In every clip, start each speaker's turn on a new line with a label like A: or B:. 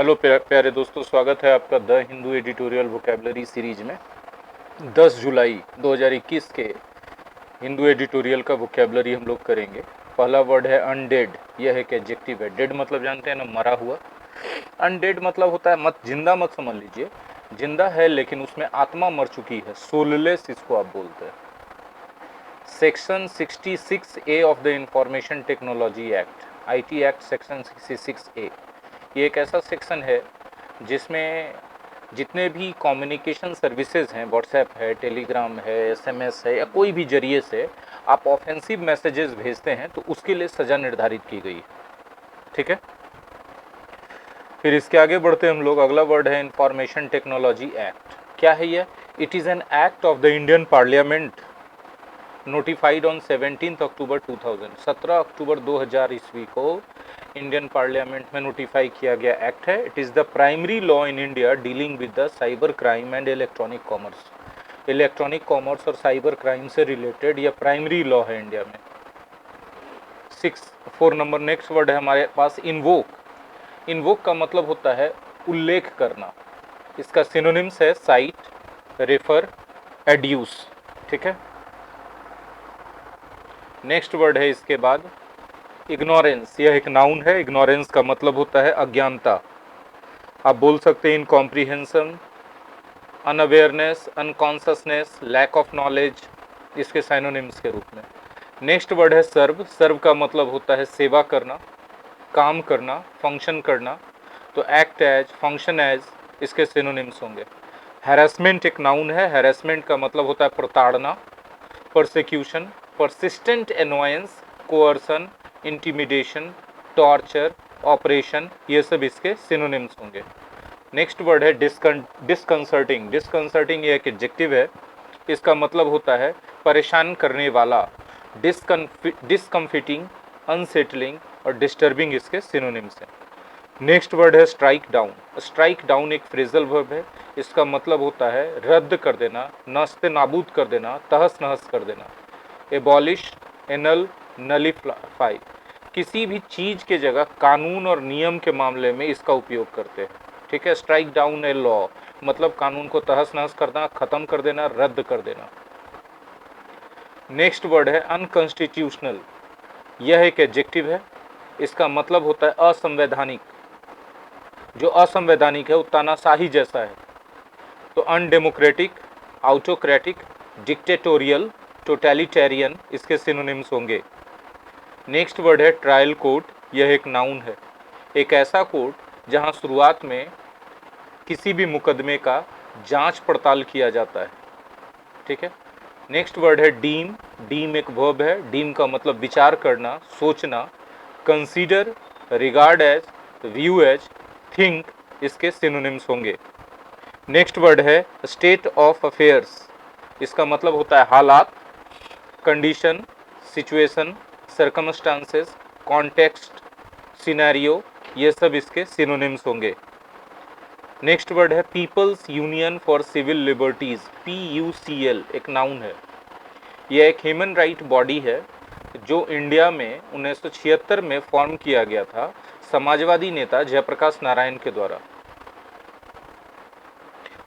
A: Hello प्यारे दोस्तों, स्वागत है आपका the Hindu editorial vocabulary series में। 10 जुलाई 2021 के हिंदू एडिटोरियल का वोकेबलरी हम लोग करेंगे। पहला वर्ड है अनडेड। यह एक एडजेक्टिव है। डेड मतलब जानते हैं ना, मरा हुआ। अनडेड मतलब होता है मत जिंदा मत समझ लीजिए, जिंदा है लेकिन उसमें आत्मा मर चुकी है। सोललेस इसको आप बोलते हैं। Section 66A of the information technology act, IT act section 66A, ये एक ऐसा सेक्शन है जिसमें जितने भी कम्युनिकेशन सर्विसेज हैं, व्हाट्सएप है, टेलीग्राम है, SMS है, या कोई भी जरिए से आप ऑफेंसिव मैसेजेस भेजते हैं तो उसके लिए सज़ा निर्धारित की गई है। ठीक है, फिर इसके आगे बढ़ते हम लोग। अगला वर्ड है इंफॉर्मेशन टेक्नोलॉजी एक्ट। क्या है यह? It is an act of the Indian parliament notified on 17 अक्टूबर 2000। 17 अक्टूबर 2000 ईस्वी को इंडियन पार्लियामेंट में नोटिफाई किया गया एक्ट है। It is the primary law in India dealing with the cyber crime and electronic commerce. Electronic commerce और cyber crime से related यह primary law है इंडिया में। 4 नंबर नेक्स्ट वर्ड है हमारे पास इन्वोक। इन्वोक का मतलब होता है उल्लेख करना। इसका सिनोनिम्स है साइट, रेफर, एड्यूस। ठीक है, नेक्स्ट वर्ड है इसके बाद इग्नोरेंस। यह एक नाउन है। इग्नोरेंस का मतलब होता है अज्ञानता। आप बोल सकते हैं इनकॉम्प्रिहेंशन, अनअवेयरनेस, अनकॉन्शसनेस, लैक ऑफ नॉलेज, इसके साइनोनिम्स के रूप में। नेक्स्ट वर्ड है सर्व। सर्व का मतलब होता है सेवा करना, काम करना, फंक्शन करना। तो एक्ट एज, फंक्शन एज, इसके सिनोनिम्स होंगे। हैरेसमेंट एक नाउन है। हैरेसमेंट का मतलब होता है प्रताड़ना, persecution, persistent annoyance, coercion, intimidation, torture, oppression, ये सब इसके सिनोनिम्स होंगे। नेक्स्ट वर्ड है डिस्कंसर्टिंग। डिस्कंसर्टिंग ये एक एडजेक्टिव है। इसका मतलब होता है परेशान करने वाला। डिस्कम्फिटिंग, अनसेटलिंग और डिस्टर्बिंग इसके सिनोनिम्स हैं। नेक्स्ट वर्ड है स्ट्राइक डाउन। स्ट्राइक डाउन एक फ्रेजल वर्ब है। इसका मतलब होता है रद्द कर देना, नस्ते नाबूद कर देना, तहस नहस कर देना। एबॉलिश, एनल, नलीफाई, किसी भी चीज़ के जगह कानून और नियम के मामले में इसका उपयोग करते हैं। ठीक है, स्ट्राइक डाउन ए लॉ मतलब कानून को तहस नहस करना, खत्म कर देना, रद्द कर देना। नेक्स्ट वर्ड है अनकॉन्स्टिट्यूशनल। यह एक एडजेक्टिव है। इसका मतलब होता है असंवैधानिक। जो असंवैधानिक है वो तानाशाही जैसा है। तो अनडेमोक्रेटिक, ऑटोक्रेटिक, डिक्टेटोरियल, टोटलिटेरियन, इसके सिनोनिम्स होंगे। नेक्स्ट वर्ड है ट्रायल कोर्ट। यह एक नाउन है। एक ऐसा कोर्ट जहां शुरुआत में किसी भी मुकदमे का जांच पड़ताल किया जाता है। ठीक है, नेक्स्ट वर्ड है डीम। डीम एक वर्ब है। डीम का मतलब विचार करना, सोचना। Consider, regard as, view as, think, इसके सिनोनिम्स होंगे। नेक्स्ट वर्ड है स्टेट ऑफ अफेयर्स। इसका मतलब होता है हालात, condition, situation, circumstances, context, scenario, ये सब इसके सिनोनिम्स होंगे। नेक्स्ट वर्ड है people's union for civil liberties. PUCL एक नाउन है। यह एक ह्यूमन राइट बॉडी है जो इंडिया में 1976 में फॉर्म किया गया था समाजवादी नेता जयप्रकाश नारायण के द्वारा,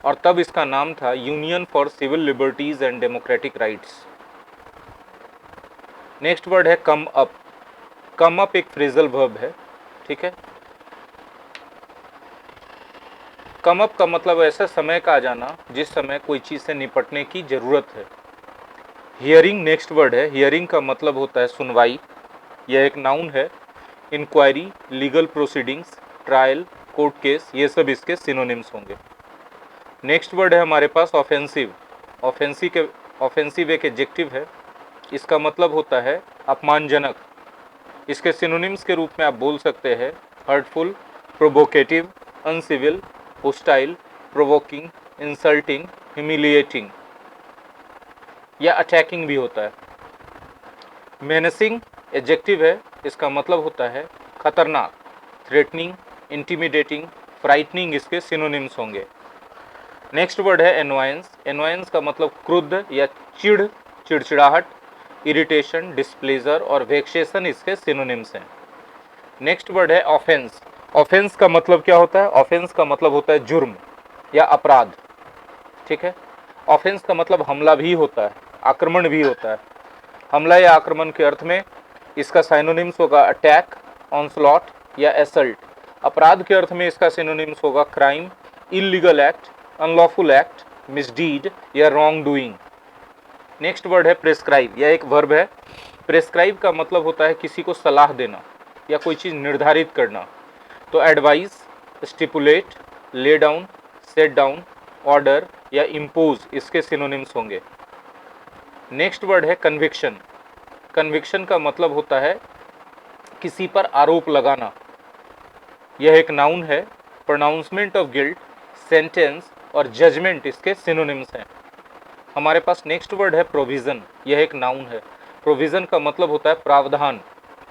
A: और तब इसका नाम था union for civil liberties and democratic rights. Next word है कम अप। कम अप एक फ्रेजल वर्ब है। ठीक है, कम अप का मतलब ऐसा समय का आ जाना जिस समय कोई चीज़ से निपटने की ज़रूरत है। हियरिंग नेक्स्ट वर्ड है। हियरिंग का मतलब होता है सुनवाई। यह एक नाउन है। Inquiry, legal proceedings, trial, court case, ये सब इसके सिनोनिम्स होंगे। नेक्स्ट वर्ड है हमारे पास ऑफेंसिव। ऑफेंसिव एक एडजेक्टिव है। इसका मतलब होता है अपमानजनक। इसके सिनोनिम्स के रूप में आप बोल सकते हैं hurtful, provocative, uncivil, hostile, provoking, insulting, humiliating, या अटैकिंग भी होता है। मेनेसिंग एडजेक्टिव है। इसका मतलब होता है खतरनाक, थ्रेटनिंग, इंटिमिडेटिंग, फ्राइटनिंग, इसके सिनोनिम्स होंगे। नेक्स्ट वर्ड है एनवायंस। एनवायंस का मतलब क्रुद्ध या चिड़चिड़ाहट, इरिटेशन, डिस्प्लेजर और वेक्सेशन, इसके सिनोनिम्स हैं। नेक्स्ट वर्ड है ऑफेंस। ऑफेंस का मतलब क्या होता है? ऑफेंस का मतलब होता है जुर्म या अपराध, ठीक है। ऑफेंस का मतलब हमला भी होता है, आक्रमण भी होता है। हमला या आक्रमण के अर्थ में इसका साइनोनिम्स होगा अटैक, ऑनस्लॉट या एसल्ट। अपराध के अर्थ में इसका सिनोनिम्स होगा crime, illegal act, unlawful act, misdeed या रॉन्ग डूइंग। नेक्स्ट वर्ड है प्रेस्क्राइब, यह एक वर्ब है। प्रेस्क्राइब का मतलब होता है किसी को सलाह देना या कोई चीज़ निर्धारित करना। तो advice, stipulate, lay down, set down, order या इम्पोज इसके सिनोनिम्स होंगे। नेक्स्ट वर्ड है कन्विक्शन। कन्विक्शन का मतलब होता है किसी पर आरोप लगाना। यह एक नाउन है। प्रोनाउंसमेंट ऑफ गिल्ट, सेंटेंस और जजमेंट इसके सिनोनिम्स हैं। हमारे पास नेक्स्ट वर्ड है प्रोविज़न, यह एक नाउन है। प्रोविज़न का मतलब होता है प्रावधान।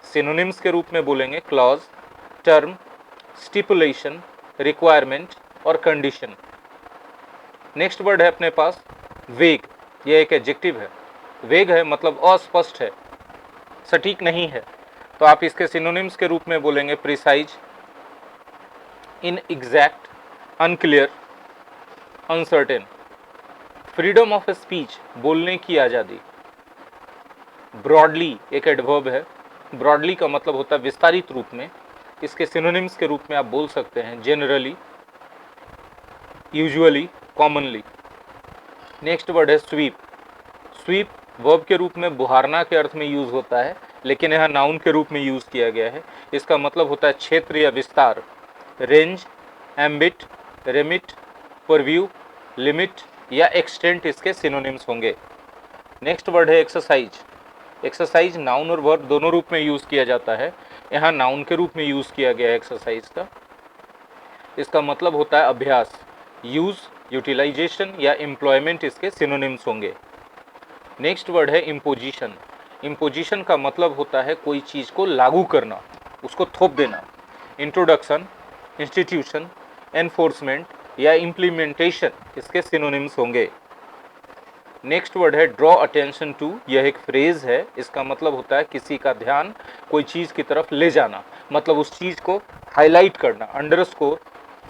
A: सिनोनिम्स के रूप में बोलेंगे क्लॉज, टर्म, स्टिपुलेशन, रिक्वायरमेंट और कंडीशन। नेक्स्ट वर्ड है अपने पास वेग, यह एक एडजेक्टिव है। वेग है मतलब अस्पष्ट है, सटीक नहीं है। तो आप इसके सिनोनिम्स के रूप में बोलेंगे precise, inexact, unclear, uncertain. Freedom of speech, बोलने की आज़ादी। ब्रॉडली एक एडवर्ब है। ब्रॉडली का मतलब होता है विस्तारित रूप में। इसके सिनोनिम्स के रूप में आप बोल सकते हैं generally, usually, commonly. Next word है स्वीप। स्वीप वर्ब के रूप में बुहारना के अर्थ में यूज होता है, लेकिन यह नाउन के रूप में यूज किया गया है। इसका मतलब होता है क्षेत्र या विस्तार। Range, ambit, remit, purview, limit या एक्सटेंट इसके सिनोनिम्स होंगे। नेक्स्ट वर्ड है एक्सरसाइज। एक्सरसाइज नाउन और वर्ब दोनों रूप में यूज किया जाता है। यहाँ नाउन के रूप में यूज किया गया है एक्सरसाइज का। इसका मतलब होता है अभ्यास। यूज, यूटिलाइजेशन या एम्प्लॉयमेंट इसके सिनोनिम्स होंगे। नेक्स्ट वर्ड है इम्पोजिशन। इम्पोजिशन का मतलब होता है कोई चीज़ को लागू करना, उसको थोप देना। इंट्रोडक्शन, इंस्टीट्यूशन, एनफोर्समेंट या इम्प्लीमेंटेशन इसके सिनोनिम्स होंगे। नेक्स्ट वर्ड है ड्रॉ अटेंशन टू, यह एक फ्रेज है। इसका मतलब होता है किसी का ध्यान कोई चीज़ की तरफ ले जाना, मतलब उस चीज़ को हाईलाइट करना। Underscore,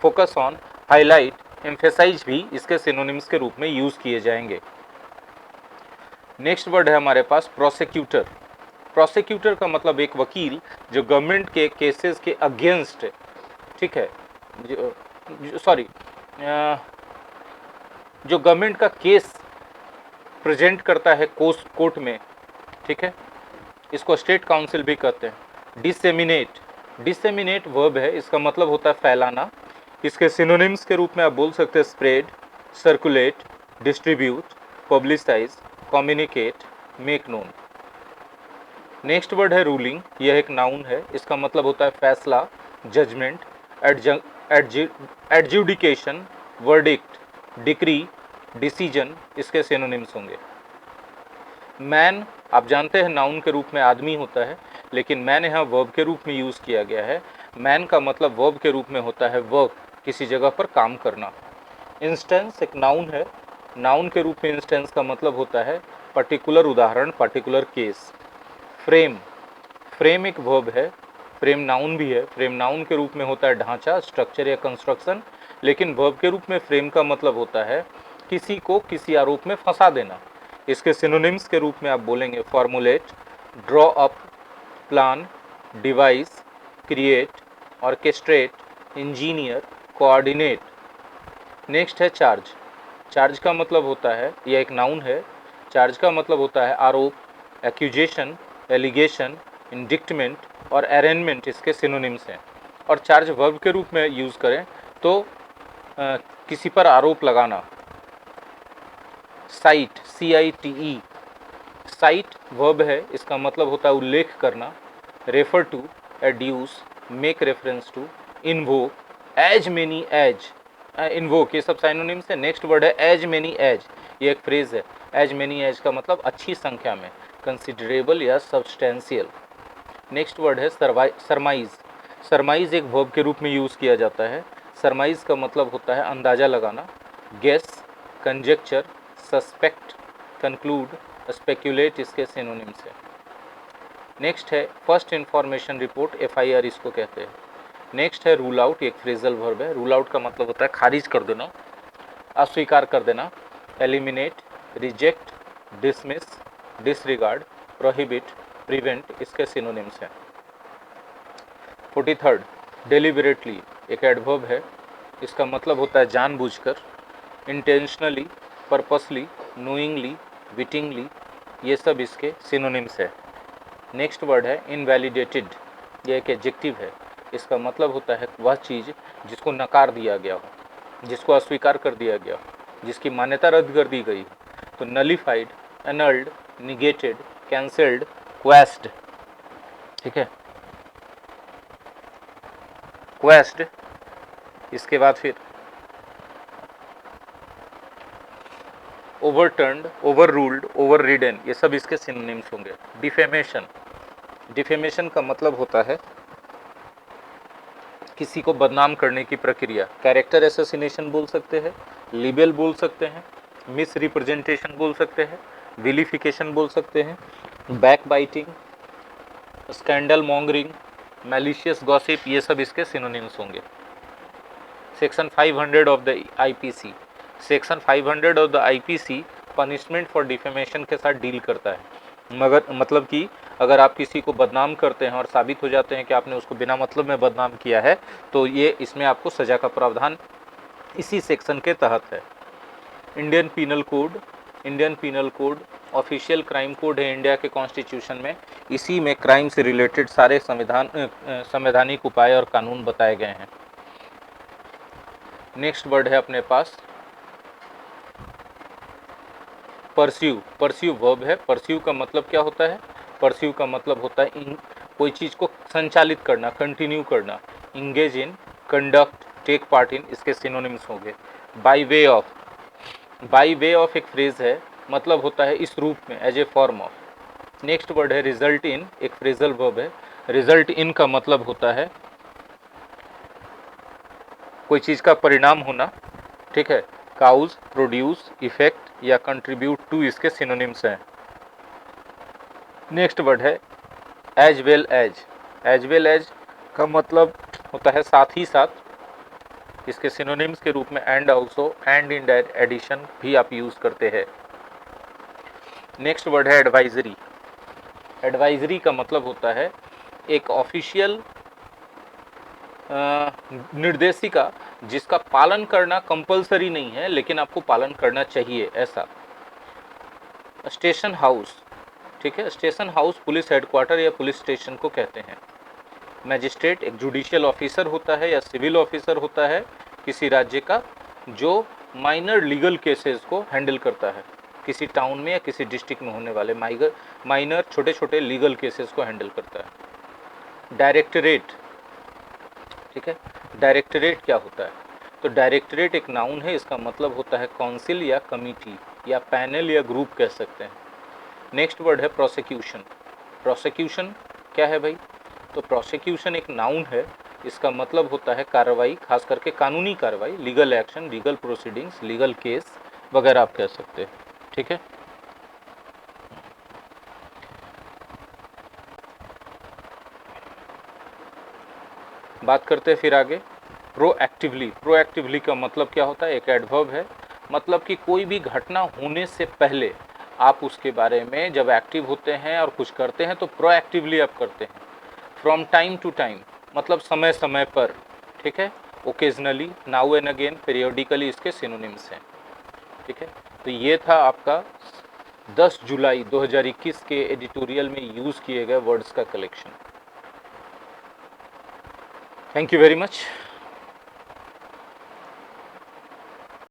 A: focus on, highlight, emphasise भी इसके सिनोनिम्स के रूप में यूज़ किए जाएंगे। नेक्स्ट वर्ड है हमारे पास प्रोसिक्यूटर। प्रोसिक्यूटर का मतलब एक वकील जो गवर्नमेंट के केसेस के अगेंस्ट, ठीक है, सॉरी, जो गवर्नमेंट का केस प्रेजेंट करता है कोर्ट में, ठीक है। इसको स्टेट काउंसिल भी कहते हैं। डिसेमिनेट, डिसेमिनेट वर्ब है। इसका मतलब होता है फैलाना। इसके सिनोनिम्स के रूप में आप बोल सकते हैं spread, circulate, distribute, publicise, communicate, make known. Next word है रूलिंग, यह एक नाउन है। इसका मतलब होता है फैसला, judgement, adjudication, verdict, decree, decision इसके सिनोनिम्स होंगे। मैन, आप जानते हैं नाउन के रूप में आदमी होता है, लेकिन मैन यहाँ वर्ब के रूप में यूज़ किया गया है। मैन का मतलब वर्ब के रूप में होता है वर्क, किसी जगह पर काम करना। इंस्टेंस एक नाउन है। नाउन के रूप में इंस्टेंस का मतलब होता है पर्टिकुलर उदाहरण, पर्टिकुलर केस। फ्रेम, फ्रेम एक वर्ब है। फ्रेम नाउन भी है। फ्रेम नाउन के रूप में होता है ढांचा, स्ट्रक्चर या कंस्ट्रक्शन, लेकिन वर्ब के रूप में फ्रेम का मतलब होता है किसी को किसी आरोप में फंसा देना। इसके सिनोनिम्स के रूप में आप बोलेंगे formulate, draw up, plan, device, create, orchestrate, engineer, coordinate. Next है चार्ज। चार्ज का मतलब होता है, यह एक नाउन है। चार्ज का मतलब होता है आरोप, एक्यूजेशन, एलिगेशन, इंडिक्टमेंट और अरेंजमेंट इसके सिनोनिम्स हैं। और चार्ज वर्ब के रूप में यूज़ करें तो किसी पर आरोप लगाना। साइट, CITE, साइट वर्ब है। इसका मतलब होता है उल्लेख करना। Refer to, adduce, make reference to, invoke, as many as, invoke, ये सब साइनोनिम्स है। नेक्स्ट वर्ड है एज मेनी एज, ये एक फ्रेज है। एज मेनी एज का मतलब अच्छी संख्या में, कंसिडरेबल या सब्सटेंशियल। नेक्स्ट वर्ड है सरमाइज। सरमाइज एक वर्ब के रूप में यूज़ किया जाता है। सरमाइज का मतलब होता है अंदाज़ा लगाना। Guess, conjecture, suspect, conclude, speculate इसके सिनोनिम्स है। नेक्स्ट है फर्स्ट इंफॉर्मेशन रिपोर्ट, FIR इसको कहते हैं। नेक्स्ट है रूल आउट, एक फ्रेजल वर्ब है। रूल आउट का मतलब होता है खारिज कर देना, अस्वीकार कर देना। Eliminate, reject, dismiss, disregard, prohibit, prevent इसके सिनोनिम्स हैं। 43rd, डेलिबरेटली एक एडवर्ब है, इसका मतलब होता है जानबूझकर, इंटेंशनली, पर्पसली, नोइंगली, विटिंगली, ये सब इसके सिनोनिम्स है। नेक्स्ट वर्ड है इनवैलिडेटेड, ये एक एडजेक्टिव है, इसका मतलब होता है वह चीज़ जिसको नकार दिया गया हो, जिसको अस्वीकार कर दिया गया हो, जिसकी मान्यता रद्द कर दी गई हो। तो नलिफाइड, एनल्ड, निगेटेड, कैंसल्ड, क्वेस्ड, ठीक है, क्वेस्ड। इसके बाद फिर ओवरटर्न्ड, ओवररूल्ड, ओवररिडन, ये सब इसके सिनोनिम्स होंगे। डिफेमेशन, डिफेमेशन का मतलब होता है किसी को बदनाम करने की प्रक्रिया। कैरेक्टर एसेसिनेशन बोल सकते हैं, लिबेल बोल सकते हैं, मिस रिप्रेजेंटेशन बोल सकते हैं, विलिफिकेशन बोल सकते हैं, back biting, scandal mongering, malicious gossip, ये सब इसके सिनोनिम्स होंगे। Section 500 of the IPC, section 500 of the IPC punishment for defamation के साथ डील करता है। मगर मतलब कि अगर आप किसी को बदनाम करते हैं और साबित हो जाते हैं कि आपने उसको बिना मतलब में बदनाम किया है, तो ये इसमें आपको सज़ा का प्रावधान इसी सेक्शन के तहत है। Indian penal code, Indian penal code official crime code है इंडिया के कॉन्स्टिट्यूशन में। इसी में क्राइम से रिलेटेड सारे संवैधानिक उपाय और कानून बताए गए हैं। नेक्स्ट वर्ड है अपने पास परस्यू, परस्यू वर्ब है। परस्यू का मतलब क्या होता है? परस्यू का मतलब होता है कोई चीज़ को संचालित करना, कंटिन्यू करना। Engage in, conduct, take part in, इसके सिनोनिम्स होंगे। By way of, by way of एक फ्रेज है, मतलब होता है इस रूप में, as a form of. Next word है रिजल्ट इन, एक फ्रेजल वर्ब है। रिजल्ट इन का मतलब होता है कोई चीज़ का परिणाम होना, ठीक है। काउज, प्रोड्यूस, इफेक्ट या कंट्रीब्यूट टू इसके सिनोनिम्स हैं। नेक्स्ट वर्ड है as well as, as well as का मतलब होता है साथ ही साथ। इसके सिनोनिम्स के रूप में and also, and in addition भी आप यूज़ करते हैं। नेक्स्ट वर्ड है एडवाइजरी। एडवाइजरी का मतलब होता है एक ऑफिशियल निर्देशिका जिसका पालन करना कंपलसरी नहीं है, लेकिन आपको पालन करना चाहिए, ऐसा। स्टेशन हाउस, ठीक है, स्टेशन हाउस पुलिस हेडक्वार्टर या पुलिस स्टेशन को कहते हैं। मैजिस्ट्रेट एक जुडिशियल ऑफिसर होता है या सिविल ऑफिसर होता है किसी राज्य का, जो माइनर लीगल केसेस को हैंडल करता है, किसी टाउन में या किसी डिस्ट्रिक्ट में होने वाले माइनर छोटे छोटे लीगल केसेस को हैंडल करता है। डायरेक्टरेट, ठीक है, डायरेक्टरेट क्या होता है? तो डायरेक्टरेट एक नाउन है, इसका मतलब होता है काउंसिल या कमिटी या पैनल या ग्रुप कह सकते हैं। नेक्स्ट वर्ड है प्रोसिक्यूशन। प्रोसिक्यूशन क्या है भाई? तो प्रोसिक्यूशन एक नाउन है, इसका मतलब होता है कार्रवाई, खास करके कानूनी कार्रवाई, legal action, legal proceedings, legal case वगैरह आप कह सकते हैं, ठीक है। बात करते हैं फिर आगे प्रोएक्टिवली। प्रोएक्टिवली का मतलब क्या होता है? एक एडवर्ब है, मतलब कि कोई भी घटना होने से पहले आप उसके बारे में जब एक्टिव होते हैं और कुछ करते हैं तो प्रोएक्टिवली आप करते हैं। फ्रॉम टाइम टू टाइम मतलब समय समय पर, ठीक है। Occasionally, now and again, periodically इसके सिनोनिम्स हैं, ठीक है। तो ये था आपका 10 जुलाई 2021 के एडिटोरियल में यूज़ किए गए वर्ड्स का collection. Thank you very much.